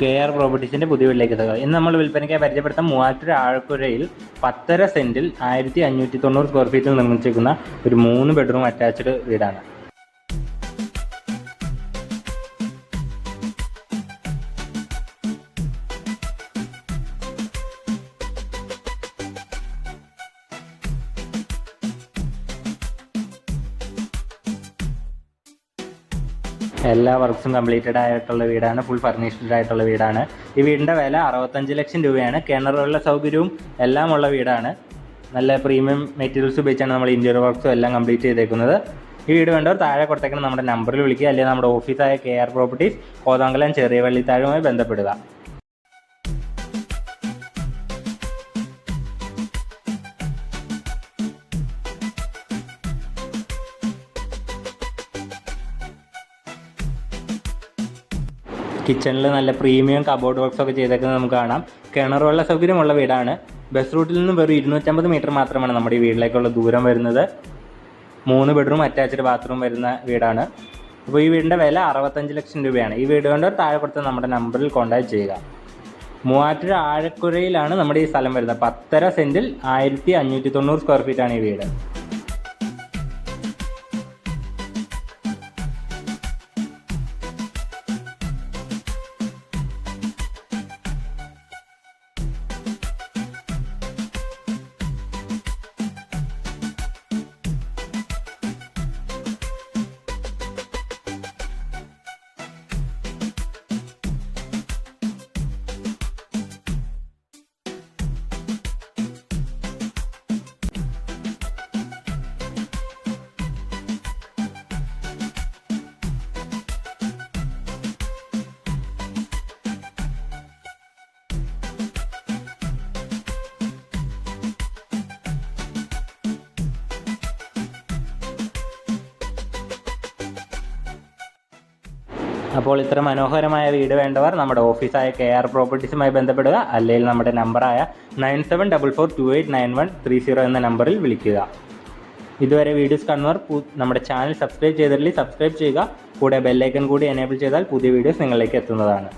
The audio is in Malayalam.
KR പ്രോപ്പർട്ടീസിൻ്റെ പുതിയ വീട്ടിലേക്ക് എത്തുക. ഇന്ന് നമ്മൾ വിൽപ്പനയ്ക്കായി പരിചയപ്പെടുത്താൻ മൂവാറ്റുപുഴ ആഴക്കുഴയിൽ 10.5 സെൻറ്റിൽ 1590 സ്ക്വയർ ഫീറ്റിൽ നിർമ്മിച്ചിരിക്കുന്ന ഒരു 3 ബെഡ്റൂം അറ്റാച്ച്ഡ് വീടാണ്. എല്ലാ വർക്ക്സും കംപ്ലീറ്റഡ് ആയിട്ടുള്ള വീടാണ്. ഫുൾ ഫർണിഷ്ഡ് ആയിട്ടുള്ള വീടാണ്. ഈ വീടിൻ്റെ വില 65 ലക്ഷം രൂപയാണ്. കിണറുള്ള സൗകര്യവും എല്ലാം ഉള്ള വീടാണ്. നല്ല പ്രീമിയം മെറ്റീരിയൽസ് ഉപയോഗിച്ചാണ് നമ്മൾ ഇൻറ്റീരിയർ വർക്ക്സും എല്ലാം കംപ്ലീറ്റ് ചെയ്തേക്കുന്നത്. ഈ വീട് വേണ്ടവർ താഴെ കൊടുത്തേക്കുന്ന നമ്മുടെ നമ്പറിൽ വിളിക്കുക, അല്ലെങ്കിൽ നമ്മുടെ ഓഫീസായ KR പ്രോപ്പർട്ടീസ്, കോതമംഗലം ചെറിയ വള്ളിത്താഴുമായി ബന്ധപ്പെടുക. കിച്ചണിൽ നല്ല പ്രീമിയം കബോർഡ് വർക്ക്സ് ഒക്കെ ചെയ്തേക്കുന്നത് നമുക്ക് കാണാം. കിണറുള്ള സൗകര്യമുള്ള വീടാണ്. ബസ് റൂട്ടിൽ നിന്ന് വെറും 250 മീറ്റർ മാത്രമാണ് നമ്മുടെ ഈ വീട്ടിലേക്കുള്ള ദൂരം വരുന്നത്. 3 ബെഡ്റൂം അറ്റാച്ച്ഡ് ബാത്റൂം വരുന്ന വീടാണ്. അപ്പോൾ ഈ വീടിൻ്റെ വില 65 ലക്ഷം രൂപയാണ്. ഈ വീട് കണ്ടവർ താഴെ കൊടുത്ത് നമ്മുടെ നമ്പറിൽ കോൺടാക്ട് ചെയ്യുക. മൂവാറ്റുപുഴ ആഴക്കുഴയിലാണ് നമ്മുടെ ഈ സ്ഥലം വരുന്നത്. 10.5 സെൻറ്റിൽ 1590 സ്ക്വയർ ഫീറ്റാണ് ഈ വീട്. അപ്പോൾ ഇത്ര മനോഹരമായ വീട് വേണ്ടവർ നമ്മുടെ ഓഫീസായ KR പ്രോപ്പർട്ടീസുമായി ബന്ധപ്പെടുക, അല്ലെങ്കിൽ നമ്മുടെ നമ്പറായ 9744289130 എന്ന നമ്പറിൽ വിളിക്കുക. ഇതുവരെ വീഡിയോസ് കാണുന്നവർ നമ്മുടെ ചാനൽ സബ്സ്ക്രൈബ് ചെയ്തിട്ടില്ലെങ്കിൽ സബ്സ്ക്രൈബ് ചെയ്യുക. കൂടെ ബെല്ലൈക്കൺ കൂടി എനേബിൾ ചെയ്താൽ പുതിയ വീഡിയോസ് നിങ്ങളിലേക്ക് എത്തുന്നതാണ്.